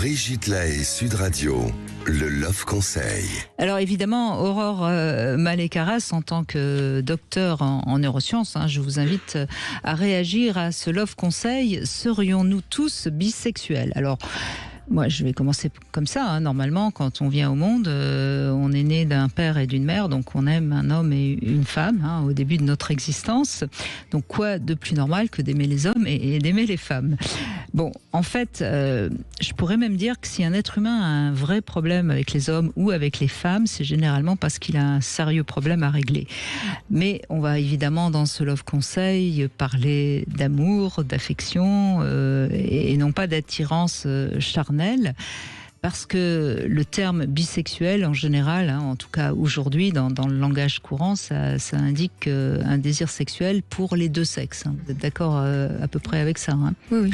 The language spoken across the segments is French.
Brigitte Lahaie, Sud Radio, le Love Conseil. Alors évidemment, Aurore Mallet-Carras, en tant que docteur en neurosciences, je vous invite à réagir à ce Love Conseil. Serions-nous tous bisexuels ? Alors, moi, je vais commencer comme ça. Normalement, quand on vient au monde, on est né d'un père et d'une mère, donc on aime un homme et une femme au début de notre existence. Donc quoi de plus normal que d'aimer les hommes et d'aimer les femmes ? Bon, en fait, je pourrais même dire que si un être humain a un vrai problème avec les hommes ou avec les femmes, c'est généralement parce qu'il a un sérieux problème à régler. Mais on va évidemment, dans ce Love Conseil, parler d'amour, d'affection et non pas d'attirance charnelle. Parce que le terme bisexuel, en général, en tout cas aujourd'hui, dans le langage courant, ça indique un désir sexuel pour les deux sexes. Vous êtes d'accord à peu près avec ça ? Oui.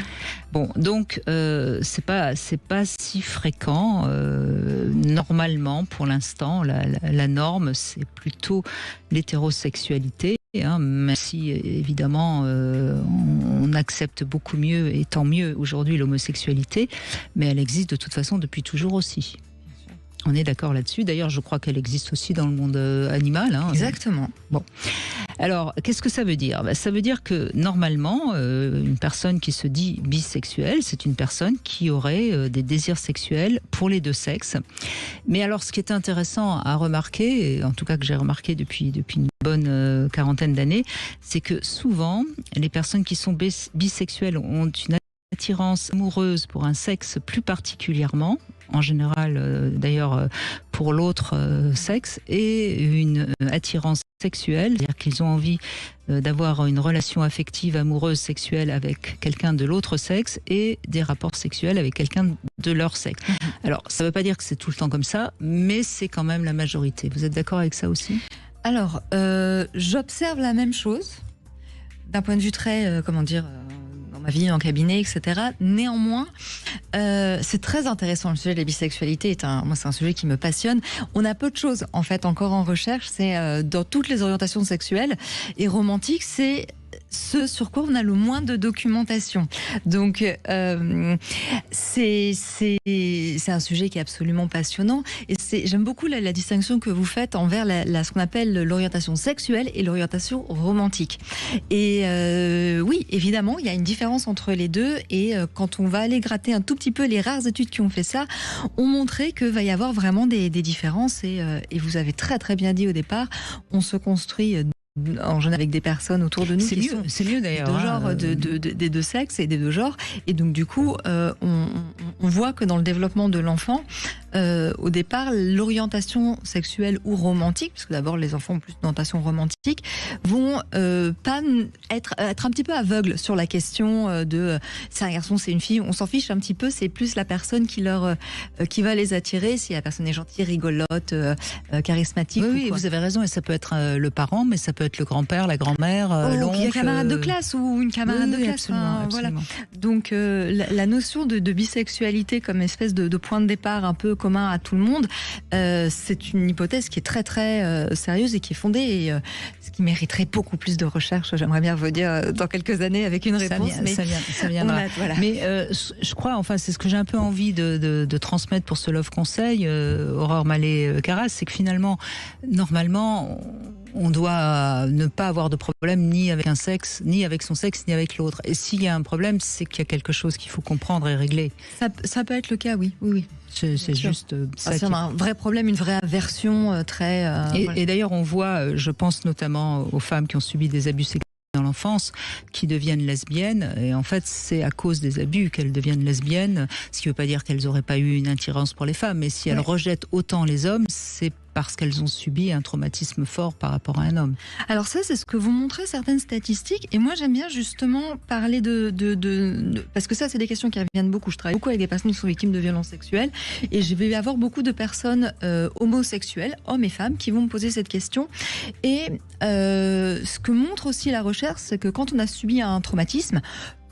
Bon, donc c'est pas si fréquent. Normalement, pour l'instant, la norme, c'est plutôt l'hétérosexualité. Même si évidemment on accepte beaucoup mieux et tant mieux aujourd'hui l'homosexualité, mais elle existe de toute façon depuis toujours aussi. On est d'accord là-dessus. D'ailleurs, je crois qu'elle existe aussi dans le monde animal. Exactement. Bon. Alors, qu'est-ce que ça veut dire ? Ça veut dire que normalement, une personne qui se dit bisexuelle, c'est une personne qui aurait des désirs sexuels pour les deux sexes. Mais alors, ce qui est intéressant à remarquer, et en tout cas que j'ai remarqué depuis une bonne quarantaine d'années, c'est que souvent, les personnes qui sont bisexuelles ont une attirance amoureuse pour un sexe plus particulièrement, en général d'ailleurs pour l'autre sexe, et une attirance sexuelle, c'est-à-dire qu'ils ont envie d'avoir une relation affective, amoureuse, sexuelle avec quelqu'un de l'autre sexe et des rapports sexuels avec quelqu'un de leur sexe. Alors, ça ne veut pas dire que c'est tout le temps comme ça, mais c'est quand même la majorité. Vous êtes d'accord avec ça aussi ? Alors, j'observe la même chose, d'un point de vue très, dans ma vie en cabinet, etc. Néanmoins, c'est très intéressant. Le sujet de la bisexualité moi, c'est un sujet qui me passionne. On a peu de choses, en fait, encore en recherche. C'est dans toutes les orientations sexuelles et romantiques, c'est ce sur quoi on a le moins de documentation. Donc, c'est un sujet qui est absolument passionnant. Et j'aime beaucoup la distinction que vous faites envers ce qu'on appelle l'orientation sexuelle et l'orientation romantique. Et oui, évidemment, il y a une différence entre les deux. Et quand on va aller gratter un tout petit peu, les rares études qui ont fait ça ont montré qu'il va y avoir vraiment des différences. Et vous avez très très bien dit au départ, on se construit en général avec des personnes autour de nous c'est mieux d'ailleurs, des deux genres, des deux sexes et des deux genres, et donc du coup on voit que dans le développement de l'enfant, au départ l'orientation sexuelle ou romantique, parce que d'abord les enfants ont plus d'orientation romantique, vont pas être un petit peu aveugles sur la question de c'est un garçon, c'est une fille, on s'en fiche un petit peu, c'est plus la personne qui va les attirer, si la personne est gentille, rigolote, charismatique. Oui, vous avez raison, et ça peut être le parent, mais ça peut être le grand-père, la grand-mère, l'oncle, un camarade de classe ou une camarade de classe. Absolument. Voilà. Donc la notion de bisexualité comme espèce de point de départ un peu commun à tout le monde, c'est une hypothèse qui est très très sérieuse et qui est fondée, et ce qui mériterait beaucoup plus de recherche. J'aimerais bien vous dire dans quelques années avec une réponse. Ça viendra. Voilà. Mais je crois, enfin c'est ce que j'ai un peu envie de transmettre pour ce Love Conseil, Aurore Mallet-Carras, c'est que finalement, normalement, on doit ne pas avoir de problème ni avec un sexe, ni avec son sexe, ni avec l'autre. Et s'il y a un problème, c'est qu'il y a quelque chose qu'il faut comprendre et régler. Ça peut être le cas, oui. C'est juste ça. C'est un vrai problème, une vraie aversion très... Et d'ailleurs, on voit, je pense notamment aux femmes qui ont subi des abus sexuels dans l'enfance, qui deviennent lesbiennes, et en fait c'est à cause des abus qu'elles deviennent lesbiennes, ce qui ne veut pas dire qu'elles n'auraient pas eu une attirance pour les femmes, mais si elles rejettent autant les hommes, c'est parce qu'elles ont subi un traumatisme fort par rapport à un homme. Alors ça, c'est ce que vous montrez certaines statistiques, et moi j'aime bien justement parler parce que ça, c'est des questions qui reviennent beaucoup. Je travaille beaucoup avec des personnes qui sont victimes de violences sexuelles, et je vais avoir beaucoup de personnes homosexuelles, hommes et femmes, qui vont me poser cette question. Et ce que montre aussi la recherche, c'est que quand on a subi un traumatisme,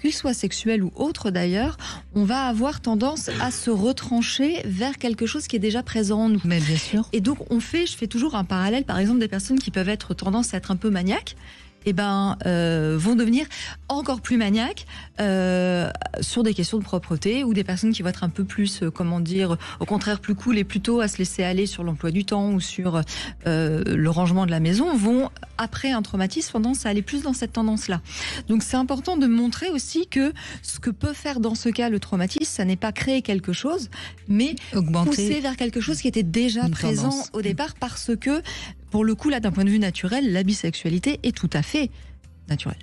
qu'il soit sexuel ou autre d'ailleurs, on va avoir tendance à se retrancher vers quelque chose qui est déjà présent en nous. Mais bien sûr. Et donc je fais toujours un parallèle, par exemple, des personnes qui peuvent être tendance à être un peu maniaques, vont devenir encore plus maniaques sur des questions de propreté, ou des personnes qui vont être un peu plus, au contraire plus cool et plutôt à se laisser aller sur l'emploi du temps ou sur le rangement de la maison, vont, après un traumatisme, tendance à aller plus dans cette tendance-là. Donc c'est important de montrer aussi que ce que peut faire dans ce cas le traumatisme, ça n'est pas créer quelque chose, mais pousser vers quelque chose qui était déjà présent au départ, parce que, pour le coup, là, d'un point de vue naturel, la bisexualité est tout à fait naturelle.